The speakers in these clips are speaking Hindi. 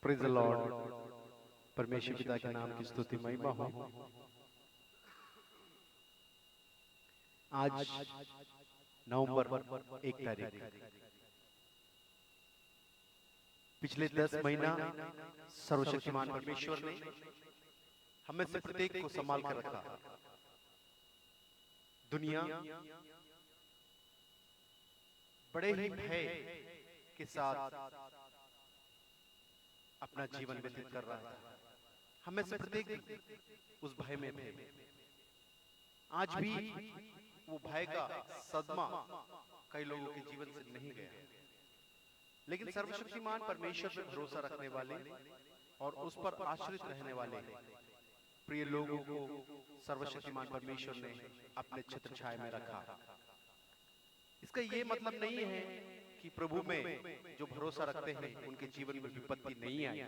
Praise the Lord. परमेश्वर पिता के नाम की स्तुति महिमा हो। आज नवंबर 1 तारीख, पिछले 10 महीना सर्वशक्तिमान परमेश्वर ने हमें से प्रत्येक को संभाल कर रखा। दुनिया बड़े ही भय के साथ अपना जीवन व्यतीत कर रहा था। हमें से प्रत्येक उस भय में थे। आज भी वो भय का सदमा कई लोगों के जीवन से नहीं गया, लेकिन सर्वशक्तिमान परमेश्वर पर भरोसा रखने वाले और उस पर आश्रित रहने वाले प्रिय लोगों को सर्वशक्तिमान परमेश्वर ने अपने छत्र छाया में रखा। इसका ये मतलब नहीं है कि प्रभु में जो भरोसा रखते हैं उनके जीवन में विपत्ति नहीं आई।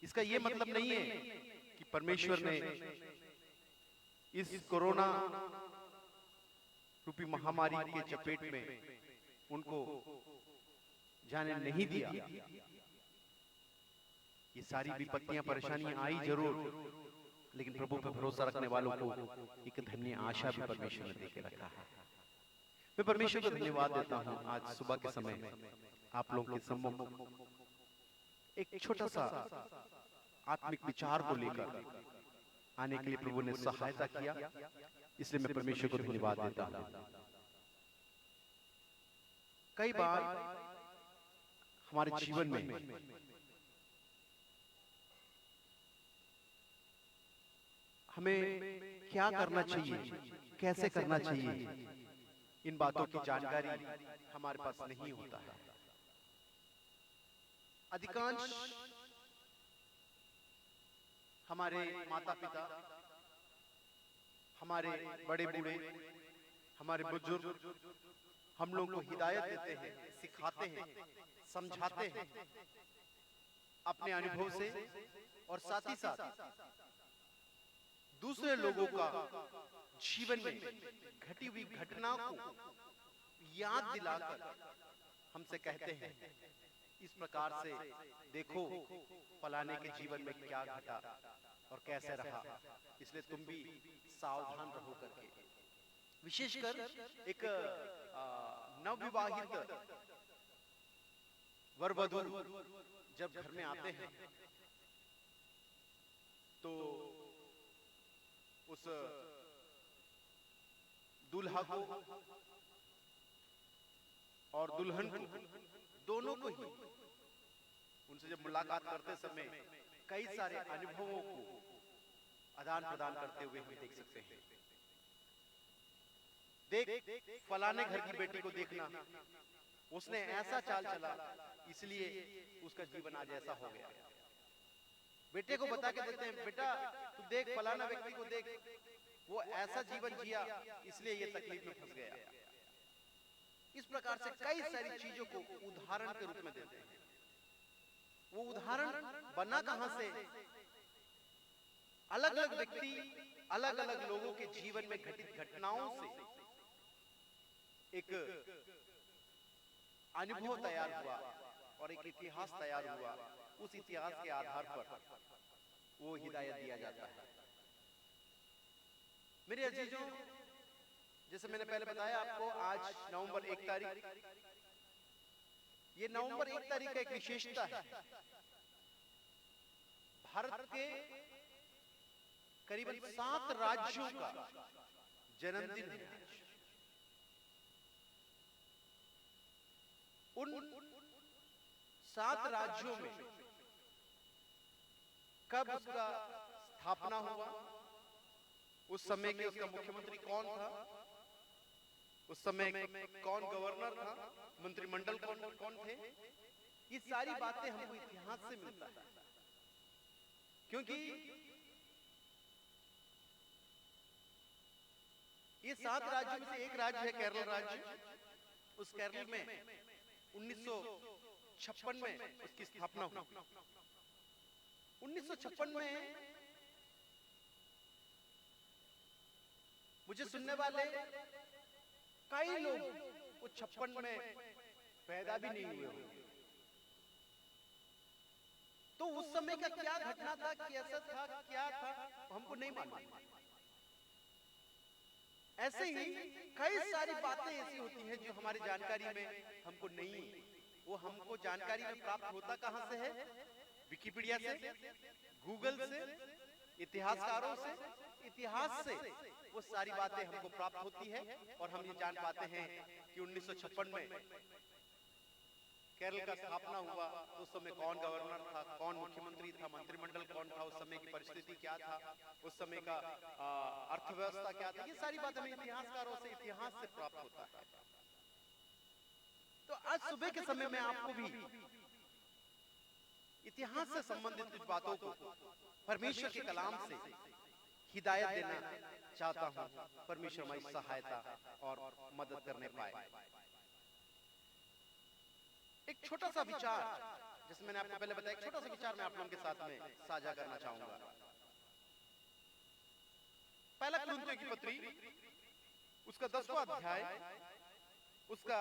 इसका ये मतलब नहीं है कि परमेश्वर ने इस कोरोना रूपी महामारी के चपेट में उनको जाने नहीं दिया। ये सारी विपत्तियां परेशानियां आई जरूर, लेकिन प्रभु पर भरोसा रखने वालों को एक धन्य आशा भी परमेश्वर ने देके रखा है। मैं परमेश्वर को धन्यवाद देता हूं। आज सुबह के समय आप लोगों के सम्मुख एक छोटा सा आत्मिक विचार को लेकर आने के लिए प्रभु ने सहायता किया, इसलिए मैं परमेश्वर को धन्यवाद देता हूं। कई बार हमारे जीवन में हमें क्या करना चाहिए, कैसे करना चाहिए, इन बातों की जानकारी हमारे पास नहीं होता है। अधिकांश हमारे माता पिता, हमारे बड़े बूढ़े, हमारे बुजुर्ग हम लोग को हिदायत देते हैं, सिखाते हैं, समझाते हैं अपने अनुभव से, और साथ ही साथ दूसरे लोगों का जीवन में घटी हुई घटनाओं को याद दिलाकर हमसे कहते हैं, इस प्रकार से देखो फलाने के जीवन में क्या घटा और कैसे रहा, इसलिए तुम भी सावधान रहो करके। विशेषकर एक नवविवाहित वर वधू जब घर में आते हैं तो उस दूल्हा को और दुल्हन को, दोनों को ही उनसे जब मुलाकात करते समय कई सारे अनुभवों को आदान प्रदान करते हुए हम देख सकते हैं। देख फलाने घर की बेटी को देखना, उसने ऐसा चाल चला इसलिए उसका जीवन आज ऐसा हो गया। बेटे को बता के देते हैं, बेटा तू देख फलाना व्यक्ति को देख, वो ऐसा जीवन जिया इसलिए ये तकलीफ में फंस गया। इस प्रकार से कई सारी चीजों को उदाहरण के रूप में देते हैं। वो उदाहरण बना कहां से? अलग अलग व्यक्ति, अलग अलग लोगों के जीवन में घटित घटनाओं से एक अनुभव तैयार हुआ और एक इतिहास तैयार हुआ। उस इतिहास के आधार पर वो हिदायत दिया जाता है। मेरे अजीजों, जैसे मैंने पहले बताया आपको, आज नवंबर 1 तारीख, ये नवंबर 1 तारीख का एक विशेषता है। भारत के करीबन 7 राज्यों का जन्मदिन है आज। उन 7 राज्यों में कब उसका स्थापना हुआ, उस समय के उसका मुख्यमंत्री कौन था, उस समय कौन गवर्नर था, मंत्रिमंडल कौन थे, ये सारी बातें हमको इतिहास से मिलता है। क्योंकि ये 7 राज्यों में से एक राज्य है केरल राज्य। उस केरल में 1956 में उसकी स्थापना हुई। 1956 में मुझे सुनने वाले कई लोग वो 56 में पैदा भी नहीं हुए होंगे। तो समय का क्या घटना था, कैसा था, क्या था, हमको नहीं मालूम। ऐसे ही कई सारी बातें ऐसी होती हैं जो हमारी जानकारी में हमको नहीं है। वो हमको जानकारी में प्राप्त होता कहां से है? विकिपीडिया से, गूगल से, इतिहासकारों से, इतिहास से वो सारी बातें हमको प्राप्त होती है और हम ये जान पाते हैं कि 1956 में केरल का स्थापना हुआ तो उस समय कौन गवर्नर था, कौन मुख्यमंत्री था, मंत्रिमंडल कौन था, उस समय की परिस्थिति क्या था, उस समय का अर्थव्यवस्था क्या था, ये सारी बातें हमें इतिहासकारों से, इतिहास से प्राप्त होता है। तो आज सुबह के समय में आपको भी इतिहास से संबंधित कुछ बातों को परमेश्वर के कलाम से हिदायत देना चाहता हूं। परमेश्वर हमारी सहायता और मदद करने पाए। एक छोटा सा विचार, जैसे मैंने आपको पहले बताया, एक छोटा सा विचार मैं आप लोगों के साथ में साझा करना चाहूंगा। पहला कुरिन्थियों की पत्री, उसका 10वां अध्याय, उसका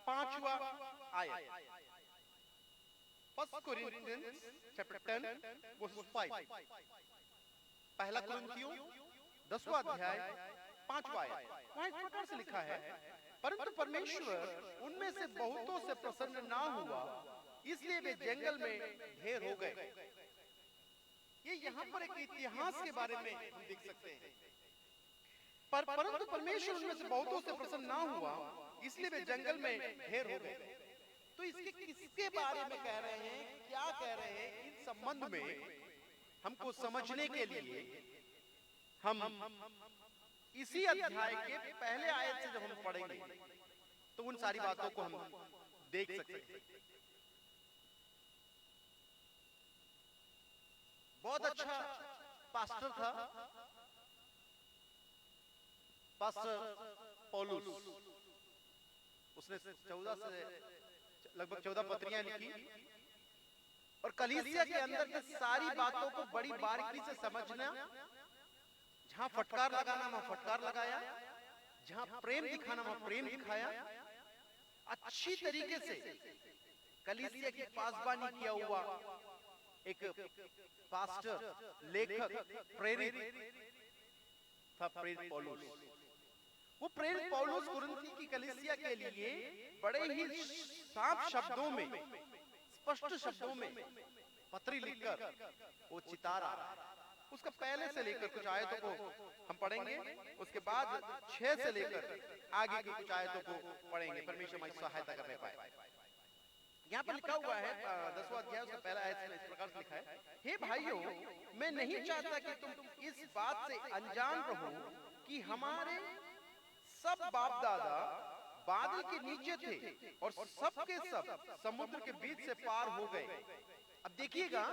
5वां आयत। First Corinthians chapter 10 verse 5। पहला कुरिन्थियों 10वां अध्याय 5वां आयत। वहां इस प्रकार से लिखा है, परंतु परमेश्वर उनमें से बहुतों से प्रसन्न ना हुआ, इसलिए वे जंगल में ढेर हो गए। ये यहाँ पर एक इतिहास के बारे में हम देख सकते हैं। परंतु परमेश्वर उनमें से बहुतों से प्रसन्न ना हुआ, इसलिए वे जंगल में ढेर हो गए। तो इसके किसके बारे में कह रहे हैं, क्या कह रहे हैं, इन संबंध में हमको समझने के लिए हम इसी अध्याय के पहले आयत से जब हम पढ़ेंगे तो उन सारी बातों को हम देख सकते हैं। बहुत अच्छा पास्टर था पास्टर पौलुस। उसने 14 से लगभग 14 पत्रियां लिखी और कलीसिया के अंदर की सारी बातों को बड़ी बारीकी से समझना, जहां फटकार लगाना वहां फटकार लगाया, जहां प्रेम दिखाना वहां प्रेम दिखाया, अच्छी तरीके से कलीसिया की पासबानी किया हुआ एक पास्टर, लेखक, प्रेरित था प्रेरित पौलुस। वो प्रेरित पौलुस कुरिन्थ की कलीसिया के लिए बड़े ही साफ शब्दों में, स्पष्ट शब्दों में पत्री लिखकर वो चिता रहा है। उसका पहले से लेकर कुछ आयतों को हम पढ़ेंगे, उसके बाद 6 से लेकर आगे की कुछ आयतों को पढ़ेंगे। परमेश्वर हमारी सहायता करने पाए। यहाँ पर लिखा हुआ है 10वां अध्याय उसका पहला आयत में इस प्रकार से लिखा है, हे भाइयों, मैं नहीं चाहता कि तुम इस बात से अनजान रहो कि हमारे सब बाप दादा बादल के नीचे थे और सब के सब समुद्र के बीच से पार हो गए। अब देखिएगा,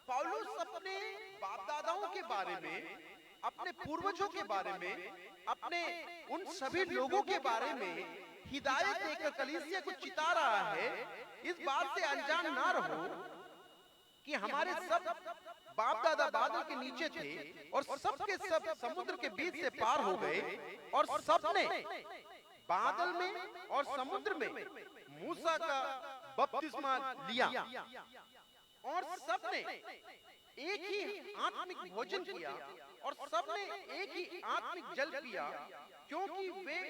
पौलुस अपने बाप दादाओं के बारे में, अपने पूर्वजों के बारे में, अपने उन सभी लोगों के बारे में हिदायत देकर कलीसिया को चिता रहा है, इस बात से अनजान ना रहो कि हमारे सब बाप दादा बादल के नीचे थे और सब के सब समुद्र के बीच से पार हो गए और सबने बादल में और समुद्र में मूसा का बपतिस्मा लिया और सबने एक ही आत्मिक भोजन किया और सबने एक ही आत्मिक जल पिया, क्योंकि वे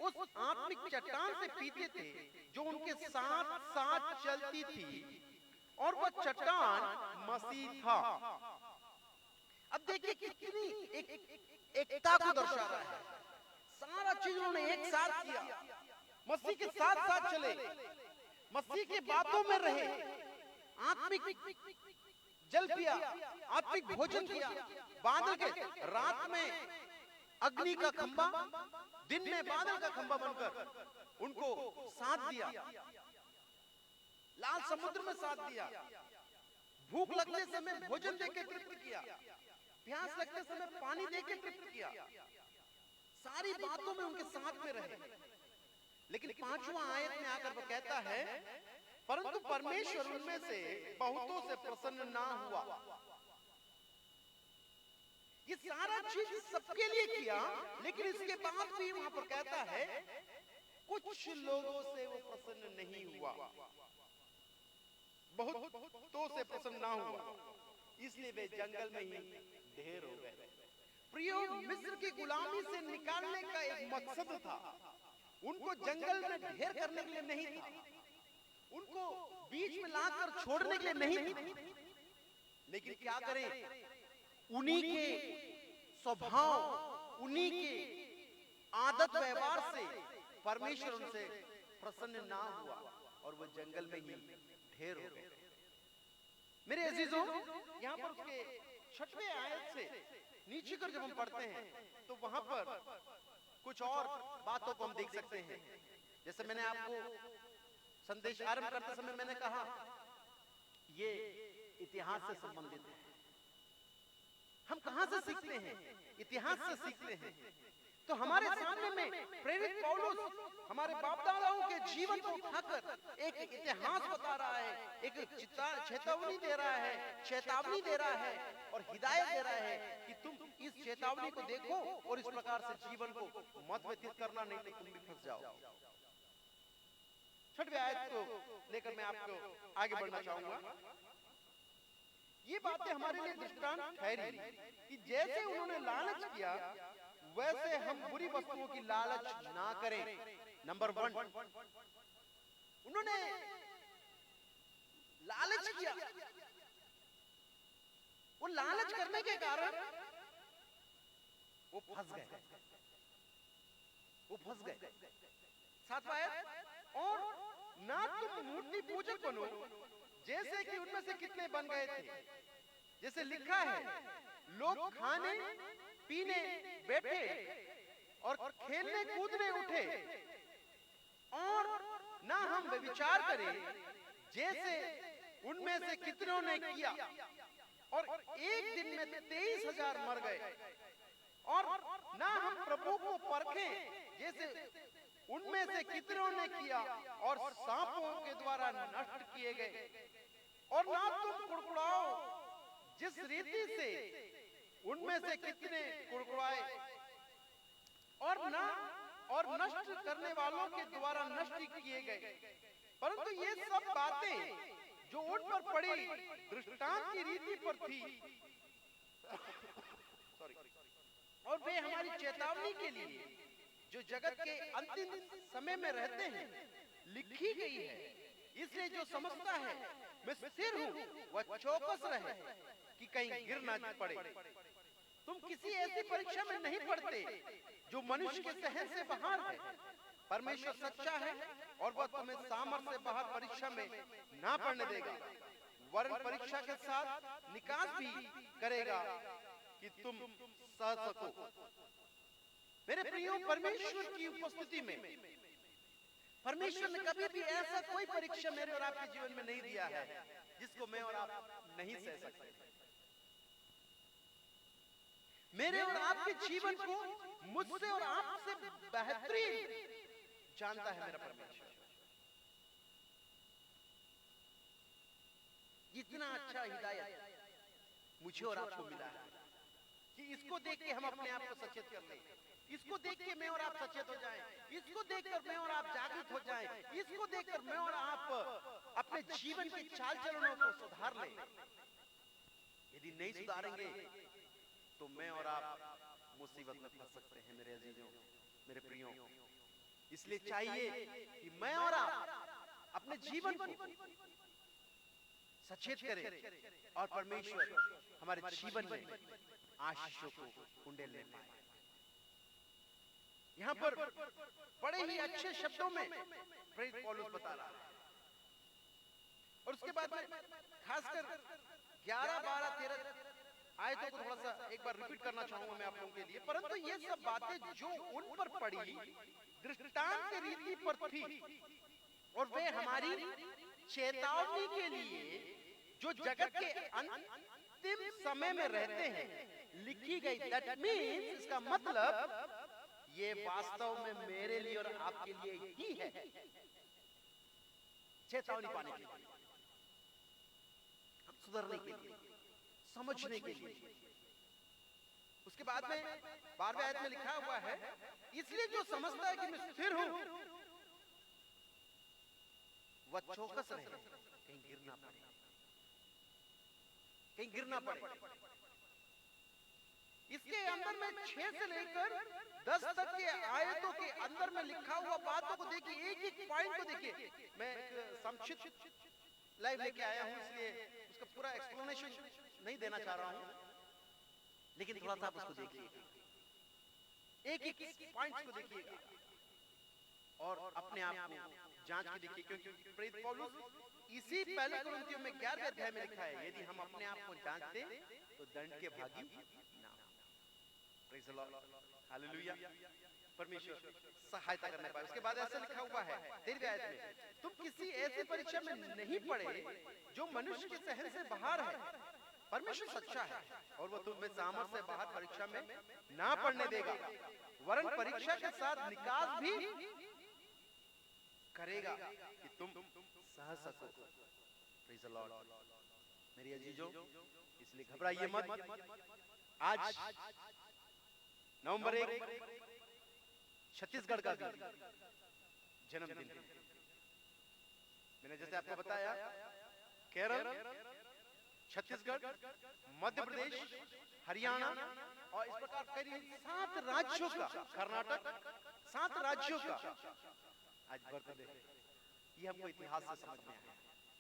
उस आत्मिक चट्टान से पीते थे जो उनके साथ साथ चलती थी और वह चट्टान मसीह था। अब देखिए कितनी एकता को दर्शा रहा है। सारा चीज उन्होंने एक साथ किया, मसीह के साथ साथ चले, मसीह के बातों में रहे, आत्मिक जल पिया, आत्मिक भोजन किया, बादल के रात में अग्नि का खंबा, दिन में बादल का खंबा बनकर उनको साथ दिया, लाल समुद्र में साथ दिया, भूख लगने समय भोजन देके तृप्त किया, प्यास लगते समय पानी देके तृप्त किया, सारी बातों में उनके साथ में रहे। लेकिन 5वां आयत में आकर वो कहता है, परंतु परमेश्वर उनमें से बहुतों से प्रसन्न ना हुआ। ये सारा चीज सबके लिए किया, लेकिन इसके बाद भी वहां पर कहता है कुछ लोगों से वो प्रसन्न नहीं हुआ, बहुतों से प्रसन्न ना हुआ, इसलिए वे जंगल में ही ढेर हो गए। प्रियो, मिस्र की गुलामी से निकालने का एक मकसद था, उनको जंगल में ढेर करने के लिए नहीं था, उनको बीच में लाकर छोड़ने के लिए नहीं था। लेकिन क्या करें, उन्हीं के स्वभाव, उन्हीं के आदत व्यवहार से परमेश्वर उनसे प्रसन्न ना हुआ और वो जंगल में ही ढेर हो गए। मेरे अजीजों, यहाँ पर उसके 6वें आयत से नीचे कर जब हम पढ़ते हैं तो वहां पर कुछ और बातों को हम देख सकते हैं। जैसे मैंने आपको संदेश आरंभ करते समय मैंने कहा, ये इतिहास से संबंधित है। हम कहां से सीखते हैं? इतिहास से सीखते हैं। तो हमारे सामने में प्रेरित पौलुस हमारे बाप दादाओं के जीवन को उठाकर एक इतिहास बता रहा है, एक चेतावनी दे रहा है, चेतावनी दे रहा है और हिदायत दे रहा है कि तुम इस चेतावनी को देखो और इस प्रकार से जीवन को मत व्यतीत करना, नहीं तो तुम भी फंस जाओ। 6वें आयत को लेकर मैं आपको आगे बढ़ना चाहूंगा। ये बातें हमारे लिए दृष्टांत ठहरी कि जैसे उन्होंने लालच किया, वैसे हम बुरी वस्तुओं की लालच ना करें। नंबर 1, उन्होंने लालच किया। वो लालच करने के कारण वो फंस गए। 7वां आयत, और ना तुम मूर्ति पूजक बनो जैसे कि उनमें से कितने बन गए थे। जैसे लिखा है, लोग खाने पीने बैठे और खेलने कूदने उठे, और ना हम व्यभिचार करें जैसे उनमें से कितनों ने किया, और एक दिन में 23,000 मर गए। और ना हम प्रभु को परखें जैसे उनमें से कितनों ने किया और सांपों के द्वारा नष्ट किए गए। और ना तुम कुड़कुड़ाओ जिस रीति से उनमें से कितने कुड़कुड़ाए, और नष्ट करने वालों के द्वारा नष्ट किए गए। परंतु ये सब बातें जो उन पर पड़ी दृष्टांत की रीति पर थी और वे हमारी चेतावनी के लिए जो जगत के अंतिम समय में रहते हैं लिखी गई है। इसलिए जो समझता है मैं स्थिर हूं, वह चौकस रहे कि कहीं गिर ना पड़े। तुम किसी ऐसी परीक्षा में नहीं पड़ते जो मनुष्य के सहन से बाहर है। परमेश्वर सच्चा है और वह तुम्हें सामर्थ्य से बाहर परीक्षा में ना पड़ने देगा, वरन परीक्षा के साथ निकास भी करेगा कि तुम सह सको। मेरे प्रियो, परमेश्वर की उपस्थिति में परमेश्वर ने कभी भी ऐसा कोई परीक्षा मेरे और आपके जीवन में नहीं दिया है जिसको मैं और आप नहीं सह सकते। मेरे और आपके जीवन को मुझसे और आपसे बेहतरीन जानता है मेरा परमेश्वर। इतना अच्छा हिदायत मुझे और आपको मिला है कि इसको देख के हम अपने आप को सचेत कर लें, इसको देख के मैं और आप सचेत हो जाएं, इसको देखकर मैं और आप जागृत हो जाएं, इसको देखकर मैं और आप अपने जीवन के चाल चलनों को सुधार लें। यदि नहीं सुधारेंगे तो मैं और आप मुसीबत में फंस सकते हैं मेरे अजीजों, मेरे प्रियों। इसलिए चाहिए कि मैं और आप अपने जीवन को सचेत करें और परमेश्वर हमारे जीवन में आशीषों को कुंडेल ले पाए। यहां पर बड़े ही अच्छे शब्दों में प्रेरित पौलुस बता रहा है। और उसके बाद में खासकर 11, 12, 13 आयतों को थोड़ा सा एक बार रिपीट करना चाहूंगा मैं आप लोगों के लिए। परंतु ये सब बातें जो उन पर पड़ी दृष्टांत की रीति पर थी और वे हमारी चेतावनी के लिए जो जगत के अंतिम समय में रहते हैं लिखी गई। दैट मीन्स, इसका मतलब ये वास्तव में मेरे लिए और आपके लिए ही है, चेतावनी पाने के लिए, सुधरने के लिए, समझने के लिए। उसके बाद में 12वें आयत में लिखा हुआ है, इसलिए जो समझता है कि मैं स्थिर हूं वह चौकस रहे, कहीं गिर ना पड़े। कहीं गिर ना पड़े। इसके अंदर में 6 से लेकर 10 तक के आयतों के अंदर में लिखा हुआ बातों को देखिए, एक एक पॉइंट को देखिए। मैं एक संक्षिप्त लाइव लेके आया हूं, इसलिए उसका पूरा एक्सप्लेनेशन नहीं देना चाह रहा हूं, लेकिन थोड़ा सा आप उसको देखिए, एक एक पॉइंट को देखिएगा और अपने आप को जांच के देखिए, क्योंकि प्रेरित पौलुस इसी पहले कुरिन्थियों में 11वें अध्याय में लिखा है, यदि हम अपने आप को जांचते तो दंड के भागी ना हो। Praise the Lord, hallelujah. परमेश्वर सहायता करने पाए। उसके बाद ऐसा लिखा हुआ है 13वें आयत में, तुम किसी ऐसी परीक्षा में नहीं पड़े जो मनुष्य के सहन से बाहर है। परमेश्वर सच्चा है और वो तुम्हें सामर्थ से बाहर परीक्षा में ना पड़ने देगा, वरन परीक्षा के साथ निकास भी करेगा कि तुम सह सको। Praise the Lord. मेरी अजीजों, इसलिए घबराइए मत। आज नवंबर 1 छत्तीसगढ़ का भी जन्मदिन है। मैंने जैसे आपको बताया, केरल, छत्तीसगढ़, मध्य प्रदेश, हरियाणा और इस प्रकार करीब 7 राज्यों का, कर्नाटक, 7 राज्यों का आज बर्थडे है। ये हमको इतिहास से समझ में आया,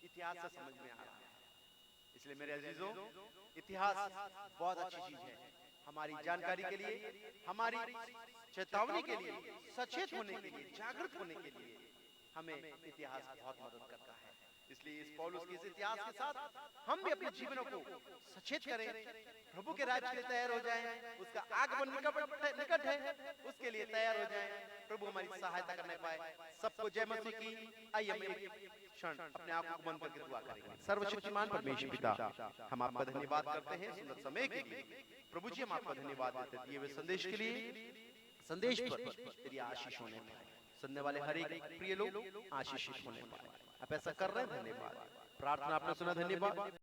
इतिहास से समझ में आ रहा है। इसलिए मेरे अजीजों, इतिहास बहुत अच्छी चीज है हमारी जानकारी के लिए, हमारी चेतावनी के लिए, सचेत होने के लिए, जागृत होने के लिए हमें इतिहास बहुत मदद करता है। इसलिए इस पौलुस के इस इतिहास के साथ हम भी अपने जीवनों को सचेत करें, प्रभु के राज्य के लिए तैयार हो जाएं, उसका आगमन निकट है, उसके लिए तैयार हो जाएं। प्रभु हमारी सहायता करने पाए। सबको जय मसीह की। आइए हम एक क्षण अपने आप को बंद करके दुआ करेंगे। सर्वशक्तिमान परमेश्वर पिता, हम आपका धन्यवाद करते हैं सुंदर समय के लिए। प्रभु जी, हम आपका धन्यवाद देते हैं दिए हुए संदेश के लिए। संदेश पर तेरी आशीष होने पाए, सुनने वाले हर एक प्रिय लोग आशीषित होने पाए। आप ऐसा कर रहे हैं, धन्यवाद। प्रार्थना आपने सुना, धन्यवाद।